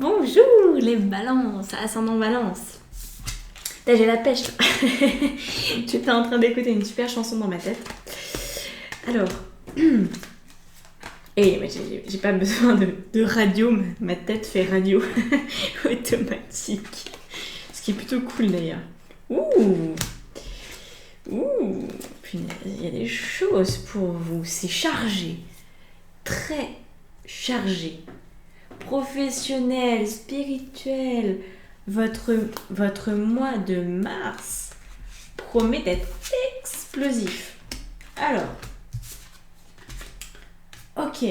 Bonjour les balances, ascendant balance. Là, j'ai la pêche. J'étais en train d'écouter une super chanson dans ma tête. Alors, j'ai pas besoin de radio, ma tête fait radio automatique. Ce qui est plutôt cool d'ailleurs. Ouh, punaise, il y a des choses pour vous. C'est chargé, très chargé. Professionnel, spirituel, votre mois de mars promet d'être explosif. Alors, ok,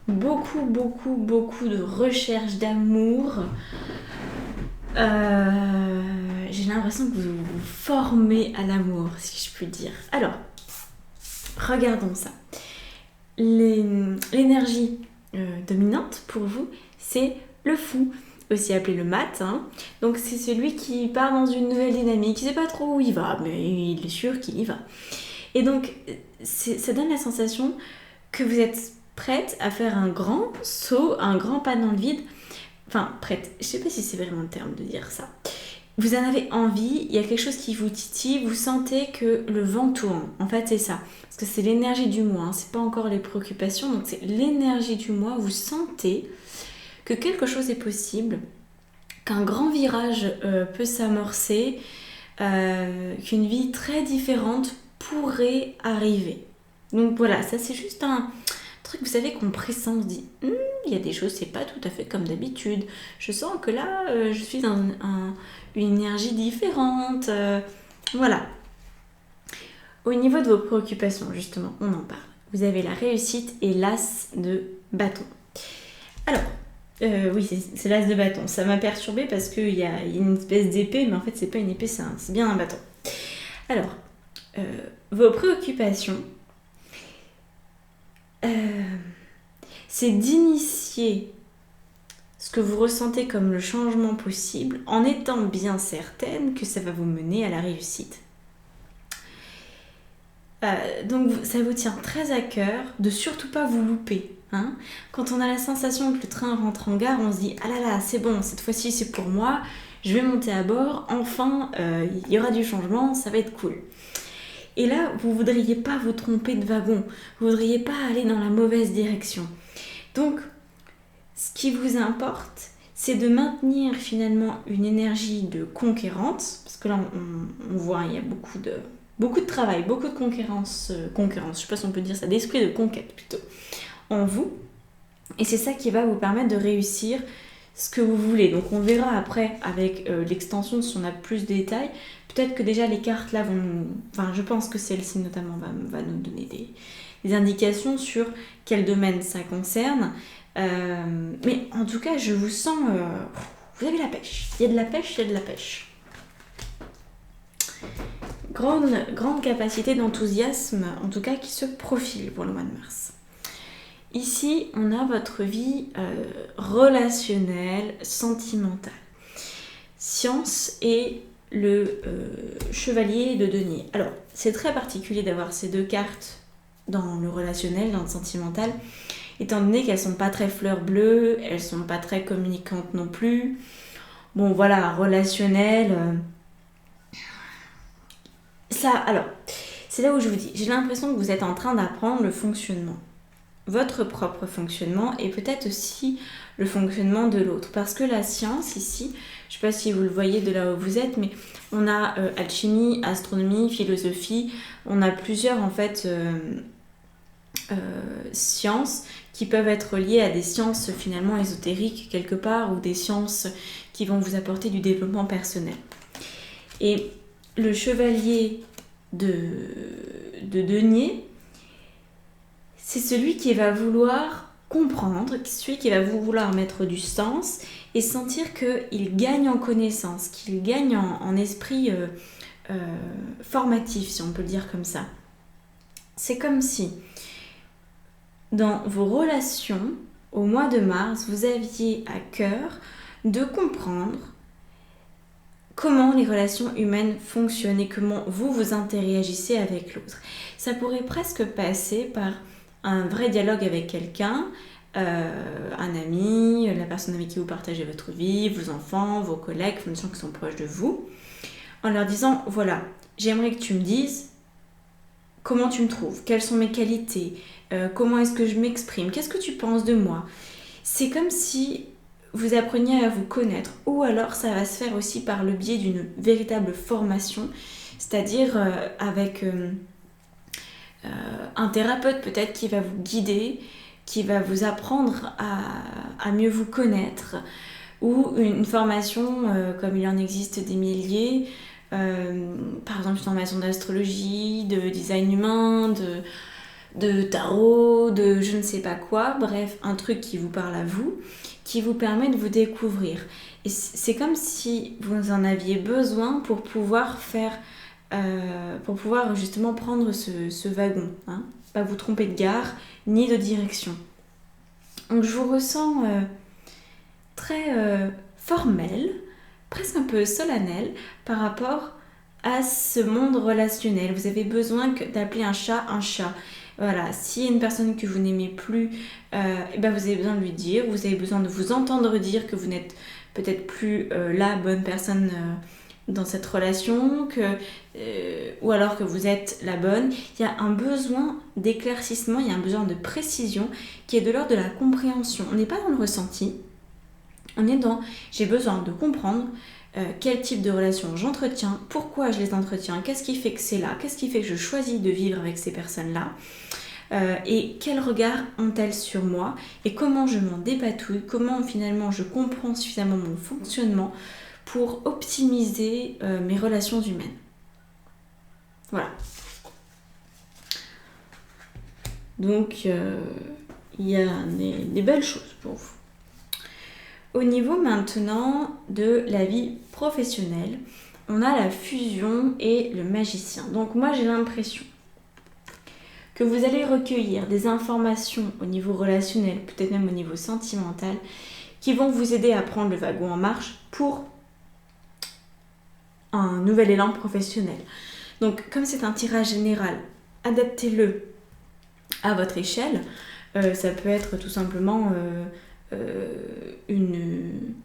beaucoup de recherche d'amour. J'ai l'impression que vous vous formez à l'amour, si je puis dire. Alors, regardons ça. L'énergie dominante pour vous, c'est le fou, aussi appelé le mat. Donc c'est celui qui part dans une nouvelle dynamique, il ne sait pas trop où il va, mais il est sûr qu'il y va. Et donc ça donne la sensation que vous êtes prête à faire un grand saut, un grand pas dans le vide. Enfin, prête, je ne sais pas si c'est vraiment le terme de dire ça. Vous en avez envie, il y a quelque chose qui vous titille, vous sentez que le vent tourne. En fait, c'est ça. Parce que c'est l'énergie du mois, c'est pas encore les préoccupations, donc c'est l'énergie du mois. Vous sentez que quelque chose est possible, qu'un grand virage peut s'amorcer, qu'une vie très différente pourrait arriver. Donc voilà, ça c'est juste un truc, vous savez, qu'on pressent, on se dit il y a des choses, c'est pas tout à fait comme d'habitude. Je sens que là, je suis dans une énergie différente. Voilà. Au niveau de vos préoccupations, justement, on en parle. Vous avez la réussite et l'as de bâton. Alors, oui, c'est l'as de bâton. Ça m'a perturbée parce qu'il y a une espèce d'épée, mais en fait, c'est pas une épée, c'est bien un bâton. Alors, vos préoccupations, c'est d'initier ce que vous ressentez comme le changement possible en étant bien certaine que ça va vous mener à la réussite. Donc ça vous tient très à cœur de surtout pas vous louper. Quand on a la sensation que le train rentre en gare, on se dit « Ah là là, c'est bon, cette fois-ci c'est pour moi, je vais monter à bord, enfin il y aura du changement, ça va être cool ». Et là, vous ne voudriez pas vous tromper de wagon, vous ne voudriez pas aller dans la mauvaise direction. Donc, ce qui vous importe, c'est de maintenir finalement une énergie de conquérante, parce que là, on voit, il y a beaucoup de travail, beaucoup de conquérance, je ne sais pas si on peut dire ça, d'esprit de conquête plutôt, en vous. Et c'est ça qui va vous permettre de réussir ce que vous voulez. Donc on verra après avec l'extension si on a plus de détails. Peut-être que déjà les cartes là vont nous... Enfin, je pense que celle-ci notamment va nous donner des indications sur quel domaine ça concerne. Mais en tout cas, je vous sens... vous avez la pêche. Il y a de la pêche, il y a de la pêche. Grande capacité d'enthousiasme, en tout cas, qui se profile pour le mois de mars. Ici, on a votre vie relationnelle, sentimentale. Science et le chevalier de denier. Alors, c'est très particulier d'avoir ces deux cartes dans le relationnel, dans le sentimental, étant donné qu'elles sont pas très fleurs bleues, elles sont pas très communicantes non plus. Bon, voilà, relationnel... Ça, alors, c'est là où je vous dis, j'ai l'impression que vous êtes en train d'apprendre le fonctionnement. Votre propre fonctionnement et peut-être aussi le fonctionnement de l'autre. Parce que la science ici, je ne sais pas si vous le voyez de là où vous êtes, mais on a alchimie, astronomie, philosophie, on a plusieurs en fait sciences qui peuvent être liées à des sciences finalement ésotériques quelque part ou des sciences qui vont vous apporter du développement personnel. Et le chevalier de denier, c'est celui qui va vouloir comprendre, celui qui va vouloir mettre du sens et sentir qu'il gagne en connaissance, qu'il gagne en esprit formatif, si on peut le dire comme ça. C'est comme si, dans vos relations, au mois de mars, vous aviez à cœur de comprendre comment les relations humaines fonctionnent et comment vous interagissez avec l'autre. Ça pourrait presque passer par un vrai dialogue avec quelqu'un, un ami, la personne avec qui vous partagez votre vie, vos enfants, vos collègues, des gens qui sont proches de vous, en leur disant, voilà, j'aimerais que tu me dises comment tu me trouves, quelles sont mes qualités, comment est-ce que je m'exprime, qu'est-ce que tu penses de moi. C'est comme si vous appreniez à vous connaître, ou alors ça va se faire aussi par le biais d'une véritable formation, c'est-à-dire avec un thérapeute peut-être qui va vous guider, qui va vous apprendre à mieux vous connaître, ou une formation comme il en existe des milliers, par exemple une formation d'astrologie, de design humain, de tarot, de je ne sais pas quoi, bref, un truc qui vous parle à vous, qui vous permet de vous découvrir. Et c'est comme si vous en aviez besoin pour pouvoir pour pouvoir justement prendre ce wagon, hein, pas vous tromper de gare ni de direction. Donc je vous ressens très formel, presque un peu solennel par rapport à ce monde relationnel. Vous avez besoin d'appeler un chat un chat. Voilà, s'il y a une personne que vous n'aimez plus, et ben vous avez besoin de lui dire, vous avez besoin de vous entendre dire que vous n'êtes peut-être plus la bonne personne dans cette relation, ou alors que vous êtes la bonne. Il y a un besoin d'éclaircissement, il y a un besoin de précision qui est de l'ordre de la compréhension. On n'est pas dans le ressenti, on est dans j'ai besoin de comprendre quel type de relation j'entretiens, pourquoi je les entretiens, qu'est-ce qui fait que c'est là, qu'est-ce qui fait que je choisis de vivre avec ces personnes-là, et quel regard ont-elles sur moi, et comment je m'en dépatouille, comment finalement je comprends suffisamment mon fonctionnement pour optimiser mes relations humaines. Voilà. Donc, il y a des belles choses pour vous. Au niveau maintenant de la vie professionnelle, on a la fusion et le magicien. Donc moi j'ai l'impression que vous allez recueillir des informations au niveau relationnel, peut-être même au niveau sentimental, qui vont vous aider à prendre le wagon en marche pour un nouvel élan professionnel. Donc comme c'est un tirage général, adaptez-le à votre échelle. Ça peut être tout simplement une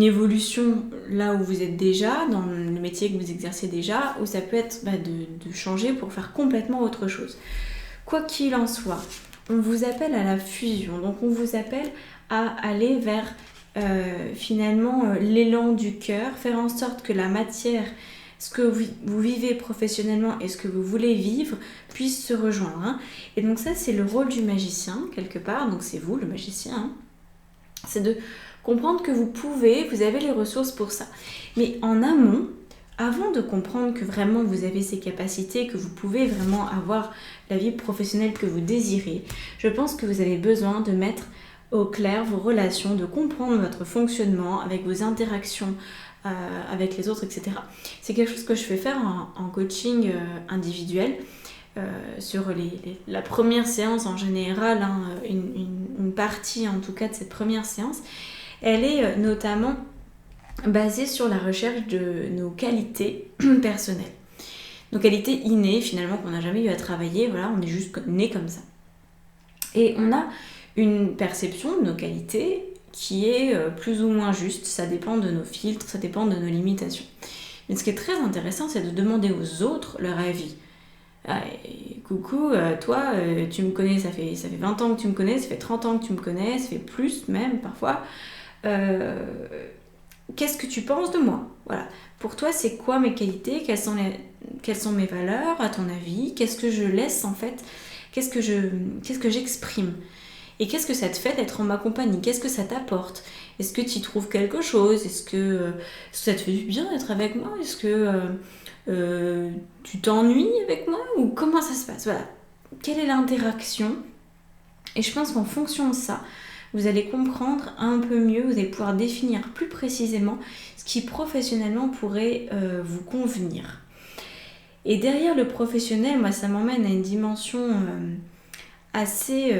évolution là où vous êtes déjà, dans le métier que vous exercez déjà, ou ça peut être de changer pour faire complètement autre chose. Quoi qu'il en soit, on vous appelle à la fusion, donc on vous appelle à aller vers finalement l'élan du cœur, faire en sorte que la matière, ce que vous vivez professionnellement et ce que vous voulez vivre puissent se rejoindre. Hein. Et donc ça, c'est le rôle du magicien, quelque part, donc c'est vous, le magicien. Hein. C'est de comprendre que vous avez les ressources pour ça. Mais en amont, avant de comprendre que vraiment vous avez ces capacités, que vous pouvez vraiment avoir la vie professionnelle que vous désirez, je pense que vous avez besoin de mettre au clair vos relations, de comprendre votre fonctionnement avec vos interactions avec les autres, etc. C'est quelque chose que je fais faire en coaching individuel. Sur la première séance en général, hein, une partie en tout cas de cette première séance, elle est notamment basée sur la recherche de nos qualités personnelles. Nos qualités innées finalement qu'on n'a jamais eu à travailler, voilà, on est juste né comme ça. Et on a une perception de nos qualités qui est plus ou moins juste, ça dépend de nos filtres, ça dépend de nos limitations. Mais ce qui est très intéressant, c'est de demander aux autres leur avis. Coucou, toi, tu me connais, ça fait 20 ans que tu me connais, ça fait 30 ans que tu me connais, ça fait plus même parfois. Qu'est-ce que tu penses de moi? Voilà. Pour toi, c'est quoi mes qualités? Quelles sont mes valeurs, à ton avis? Qu'est-ce que je laisse en fait? Qu'est-ce que j'exprime? Et qu'est-ce que ça te fait d'être en ma compagnie? Qu'est-ce que ça t'apporte? Est-ce que tu y trouves quelque chose? Est-ce que ça te fait du bien d'être avec moi? Est-ce que tu t'ennuies avec moi? Ou comment ça se passe? Voilà. Quelle est l'interaction? Et je pense qu'en fonction de ça, vous allez comprendre un peu mieux, vous allez pouvoir définir plus précisément ce qui professionnellement pourrait vous convenir. Et derrière le professionnel, moi ça m'emmène à une dimension assez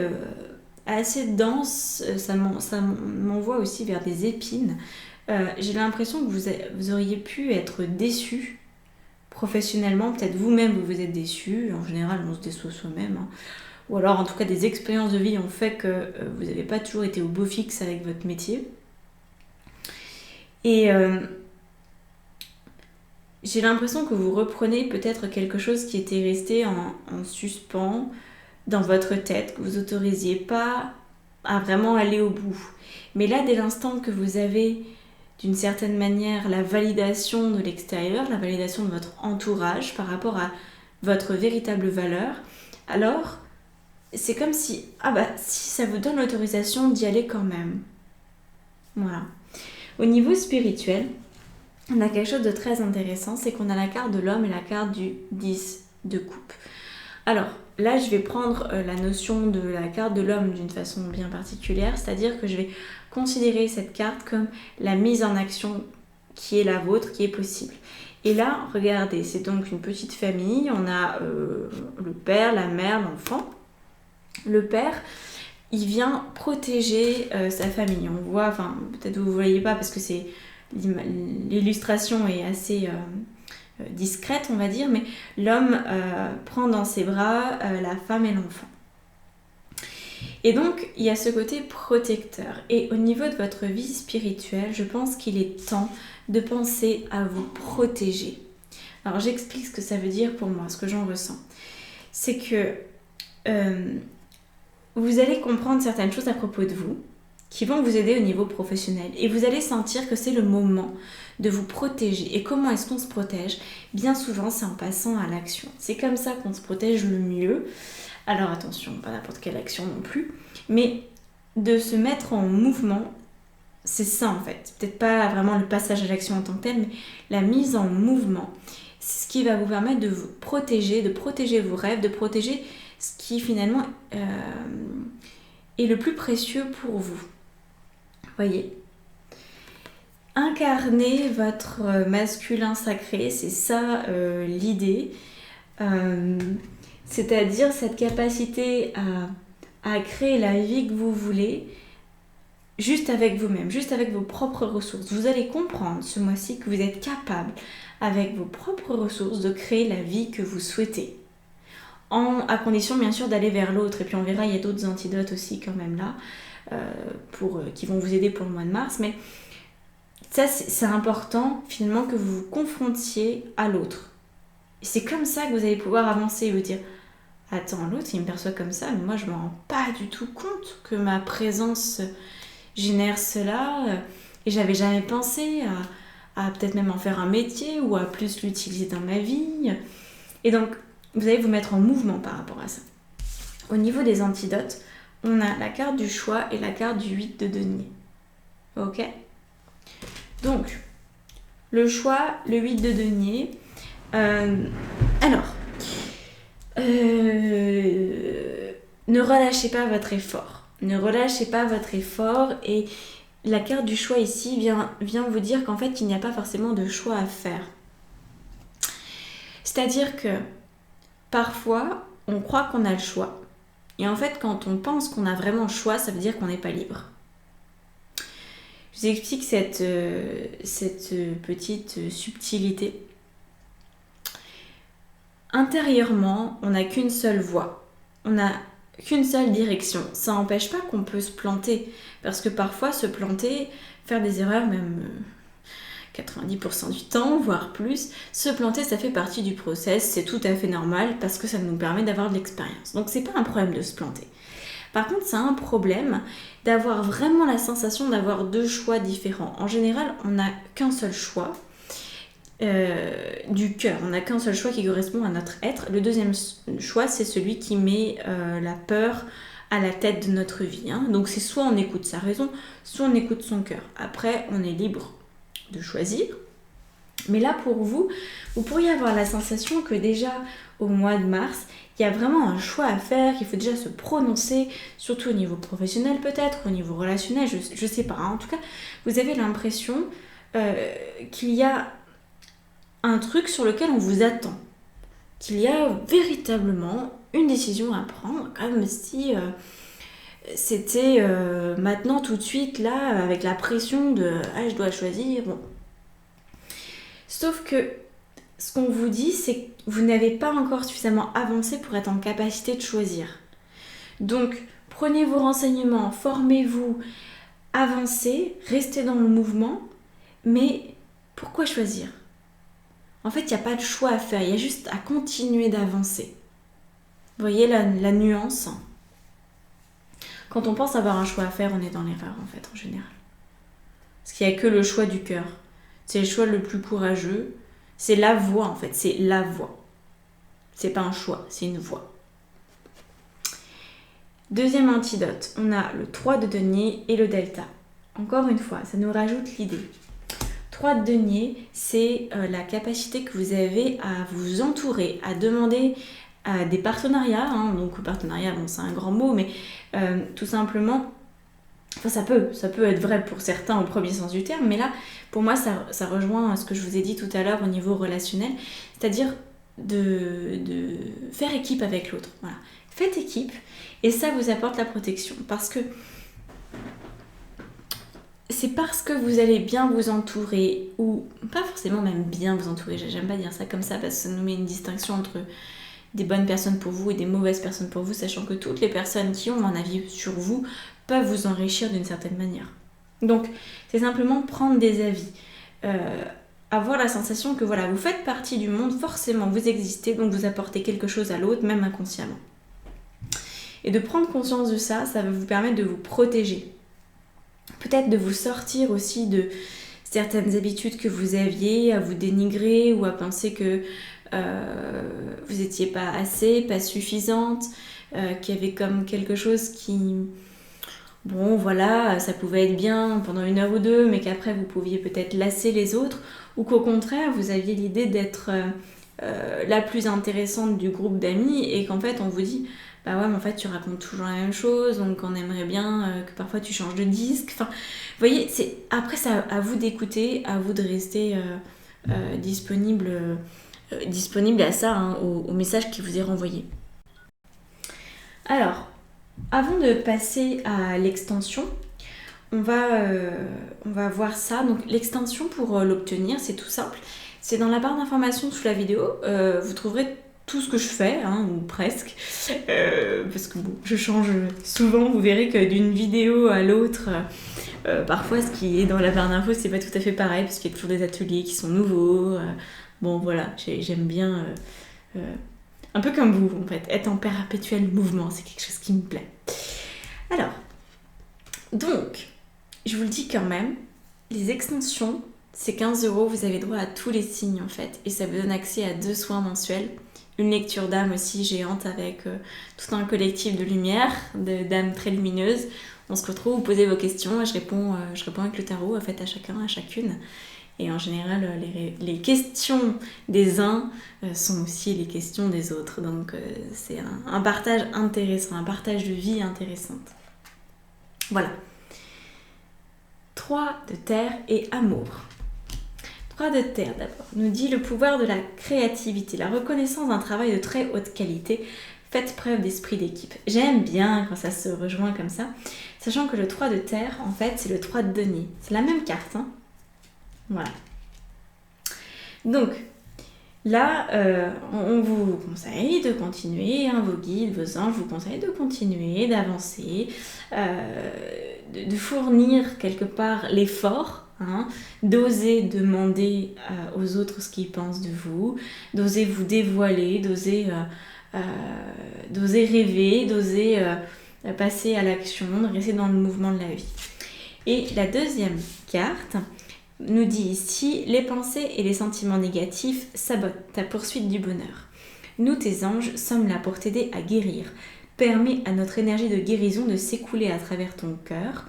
dense, ça m'envoie aussi vers des épines. J'ai l'impression que vous auriez pu être déçu professionnellement, peut-être vous-même vous êtes déçu, en général on se déçoit soi-même, hein. ou alors en tout cas des expériences de vie ont fait que vous n'avez pas toujours été au beau fixe avec votre métier. Et j'ai l'impression que vous reprenez peut-être quelque chose qui était resté en suspens dans votre tête, que vous n'autorisiez pas à vraiment aller au bout. Mais là, dès l'instant que vous avez d'une certaine manière la validation de l'extérieur, la validation de votre entourage par rapport à votre véritable valeur, alors c'est comme si, si ça vous donne l'autorisation d'y aller quand même. Voilà. Au niveau spirituel, on a quelque chose de très intéressant, c'est qu'on a la carte de l'homme et la carte du 10 de coupe. Alors, là, je vais prendre la notion de la carte de l'homme d'une façon bien particulière, c'est-à-dire que je vais considérer cette carte comme la mise en action qui est la vôtre, qui est possible. Et là, regardez, c'est donc une petite famille, on a le père, la mère, l'enfant. Le père, il vient protéger sa famille. On voit, enfin, peut-être vous ne voyez pas parce que l'illustration est assez discrète, on va dire, mais l'homme prend dans ses bras la femme et l'enfant. Et donc, il y a ce côté protecteur. Et au niveau de votre vie spirituelle, je pense qu'il est temps de penser à vous protéger. Alors, j'explique ce que ça veut dire pour moi, ce que j'en ressens. C'est que vous allez comprendre certaines choses à propos de vous qui vont vous aider au niveau professionnel. Et vous allez sentir que c'est le moment de vous protéger. Et comment est-ce qu'on se protège ? Bien souvent, c'est en passant à l'action. C'est comme ça qu'on se protège le mieux. Alors attention, pas n'importe quelle action non plus, mais de se mettre en mouvement, c'est ça en fait. Peut-être pas vraiment le passage à l'action en tant que tel, mais la mise en mouvement, c'est ce qui va vous permettre de vous protéger, de protéger vos rêves, de protéger ce qui finalement est le plus précieux pour vous. Voyez, incarner votre masculin sacré, c'est ça l'idée. C'est-à-dire cette capacité à créer la vie que vous voulez juste avec vous-même, juste avec vos propres ressources. Vous allez comprendre ce mois-ci que vous êtes capable, avec vos propres ressources, de créer la vie que vous souhaitez. À condition bien sûr d'aller vers l'autre. Et puis on verra, il y a d'autres antidotes aussi quand même là, qui vont vous aider pour le mois de mars. Mais ça, c'est important finalement que vous vous confrontiez à l'autre. Et c'est comme ça que vous allez pouvoir avancer et vous dire « Attends, l'autre il me perçoit comme ça, mais moi je me rends pas du tout compte que ma présence génère cela. Et j'avais jamais pensé à peut-être même en faire un métier ou à plus l'utiliser dans ma vie. » Et donc, vous allez vous mettre en mouvement par rapport à ça. Au niveau des antidotes, on a la carte du choix et la carte du 8 de denier. Ok ? Donc, le choix, le 8 de denier. Ne relâchez pas votre effort. Ne relâchez pas votre effort. Et la carte du choix ici vient vous dire qu'en fait, il n'y a pas forcément de choix à faire. C'est-à-dire que parfois, on croit qu'on a le choix. Et en fait, quand on pense qu'on a vraiment le choix, ça veut dire qu'on n'est pas libre. Je vous explique cette petite subtilité. Intérieurement, on n'a qu'une seule voie. On n'a qu'une seule direction. Ça n'empêche pas qu'on peut se planter. Parce que parfois, se planter, faire des erreurs, même 90% du temps, voire plus, se planter, ça fait partie du process. C'est tout à fait normal parce que ça nous permet d'avoir de l'expérience. Donc, c'est pas un problème de se planter. Par contre, c'est un problème d'avoir vraiment la sensation d'avoir deux choix différents. En général, on n'a qu'un seul choix du cœur. On n'a qu'un seul choix qui correspond à notre être. Le deuxième choix, c'est celui qui met la peur à la tête de notre vie. Donc, c'est soit on écoute sa raison, soit on écoute son cœur. Après, on est libre de choisir. Mais là, pour vous, vous pourriez avoir la sensation que déjà, au mois de mars, il y a vraiment un choix à faire, qu'il faut déjà se prononcer, surtout au niveau professionnel peut-être, au niveau relationnel, je sais pas. En tout cas, vous avez l'impression qu'il y a un truc sur lequel on vous attend. Qu'il y a véritablement une décision à prendre, comme si c'était maintenant tout de suite, là, avec la pression de « Ah, je dois choisir ». Bon. Sauf que ce qu'on vous dit, c'est que vous n'avez pas encore suffisamment avancé pour être en capacité de choisir. Donc, prenez vos renseignements, formez-vous, avancez, restez dans le mouvement, mais pourquoi choisir ? En fait, il n'y a pas de choix à faire, il y a juste à continuer d'avancer. Vous voyez la nuance ? Quand on pense avoir un choix à faire, on est dans l'erreur en fait, en général. Parce qu'il n'y a que le choix du cœur. C'est le choix le plus courageux. C'est la voie en fait, c'est la voie. C'est pas un choix, c'est une voie. Deuxième antidote, on a le 3 de denier et le delta. Encore une fois, ça nous rajoute l'idée. 3 de denier, c'est la capacité que vous avez à vous entourer, à demander des partenariats. Donc partenariat, bon, c'est un grand mot, mais tout simplement, enfin, ça peut être vrai pour certains au premier sens du terme, mais là, pour moi, ça rejoint ce que je vous ai dit tout à l'heure au niveau relationnel, c'est-à-dire de faire équipe avec l'autre. Voilà. Faites équipe et ça vous apporte la protection parce que c'est parce que vous allez bien vous entourer ou pas forcément même bien vous entourer, j'aime pas dire ça comme ça parce que ça nous met une distinction entre des bonnes personnes pour vous et des mauvaises personnes pour vous, sachant que toutes les personnes qui ont un avis sur vous peuvent vous enrichir d'une certaine manière. Donc c'est simplement prendre des avis, avoir la sensation que voilà, vous faites partie du monde, forcément vous existez, donc vous apportez quelque chose à l'autre, même inconsciemment. Et de prendre conscience de ça, ça va vous permettre de vous protéger. Peut-être de vous sortir aussi de certaines habitudes que vous aviez, à vous dénigrer ou à penser que vous n'étiez pas assez, pas suffisante, qu'il y avait comme quelque chose qui... Bon voilà, ça pouvait être bien pendant 1 heure ou 2, mais qu'après vous pouviez peut-être lasser les autres, ou qu'au contraire vous aviez l'idée d'être la plus intéressante du groupe d'amis et qu'en fait on vous dit bah ouais mais en fait tu racontes toujours la même chose, donc on aimerait bien que parfois tu changes de disque. Enfin, vous voyez, après c'est à vous d'écouter, à vous de rester disponible à ça, au message qui vous est renvoyé. Alors, avant de passer à l'extension, on va voir ça. Donc l'extension pour l'obtenir, c'est tout simple. C'est dans la barre d'informations sous la vidéo. Vous trouverez tout ce que je fais, ou presque. Parce que bon, je change souvent. Vous verrez que d'une vidéo à l'autre, parfois ce qui est dans la barre d'infos, c'est pas tout à fait pareil, parce qu'il y a toujours des ateliers qui sont nouveaux. Bon voilà, j'aime bien... un peu comme vous, en fait, être en perpétuel mouvement, c'est quelque chose qui me plaît. Alors, donc, je vous le dis quand même, les extensions, c'est 15 €, vous avez droit à tous les signes en fait, et ça vous donne accès à 2 soins mensuels, une lecture d'âme aussi géante avec tout un collectif de lumière, d'âmes très lumineuses. On se retrouve, vous posez vos questions et je réponds avec le tarot en fait à chacun, à chacune. Et en général, les questions des uns sont aussi les questions des autres. Donc c'est un partage intéressant, un partage de vie intéressante. Voilà. 3 de terre et amour. 3 de terre d'abord nous dit le pouvoir de la créativité, la reconnaissance d'un travail de très haute qualité. Faites preuve d'esprit d'équipe. J'aime bien quand ça se rejoint comme ça, sachant que le 3 de terre, en fait, c'est le 3 de denier. C'est la même carte, Voilà. Donc, là, on vous conseille de continuer, vos guides, vos anges vous conseillent de continuer, d'avancer, de fournir quelque part l'effort, d'oser demander aux autres ce qu'ils pensent de vous, d'oser vous dévoiler, d'oser rêver, d'oser passer à l'action, de rester dans le mouvement de la vie. Et la deuxième carte nous dit ici, les pensées et les sentiments négatifs sabotent ta poursuite du bonheur. Nous, tes anges, sommes là pour t'aider à guérir. Permets à notre énergie de guérison de s'écouler à travers ton cœur.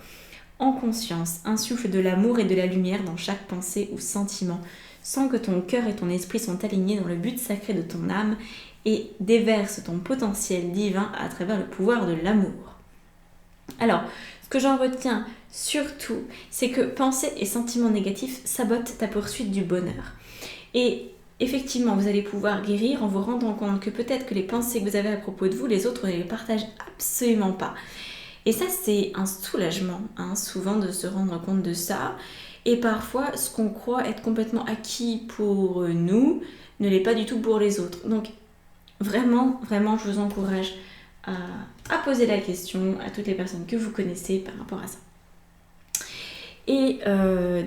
En conscience, insuffle de l'amour et de la lumière dans chaque pensée ou sentiment, sans que ton cœur et ton esprit sont alignés dans le but sacré de ton âme et déverse ton potentiel divin à travers le pouvoir de l'amour. Alors, ce que j'en retiens surtout, c'est que pensées et sentiments négatifs sabotent ta poursuite du bonheur. Et effectivement, vous allez pouvoir guérir en vous rendant compte que peut-être que les pensées que vous avez à propos de vous, les autres ne les partagent absolument pas. Et ça, c'est un soulagement, souvent de se rendre compte de ça. Et parfois, ce qu'on croit être complètement acquis pour nous ne l'est pas du tout pour les autres. Donc, vraiment, vraiment, je vous encourage à poser la question à toutes les personnes que vous connaissez par rapport à ça. Et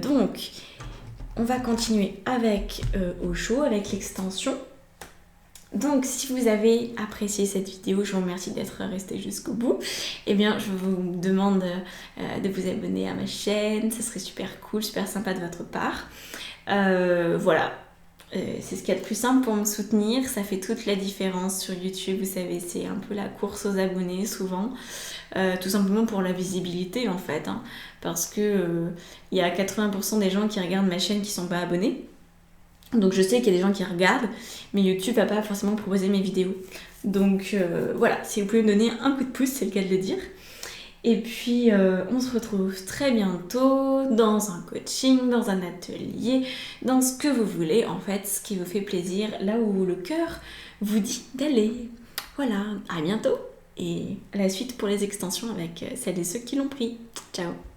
donc, on va continuer avec Osho, avec l'extension. Donc, si vous avez apprécié cette vidéo, je vous remercie d'être resté jusqu'au bout. Eh bien, je vous demande de vous abonner à ma chaîne, ça serait super cool, super sympa de votre part. Voilà. C'est ce qu'il y a de plus simple pour me soutenir, ça fait toute la différence sur YouTube, vous savez, c'est un peu la course aux abonnés souvent, tout simplement pour la visibilité en fait, hein, parce que il y a 80% des gens qui regardent ma chaîne qui sont pas abonnés, donc je sais qu'il y a des gens qui regardent, mais YouTube va pas forcément proposer mes vidéos. Donc voilà, si vous pouvez me donner un coup de pouce, c'est le cas de le dire. Et puis, on se retrouve très bientôt dans un coaching, dans un atelier, dans ce que vous voulez, en fait, ce qui vous fait plaisir, là où le cœur vous dit d'aller. Voilà, à bientôt et à la suite pour les extensions avec celles et ceux qui l'ont pris. Ciao!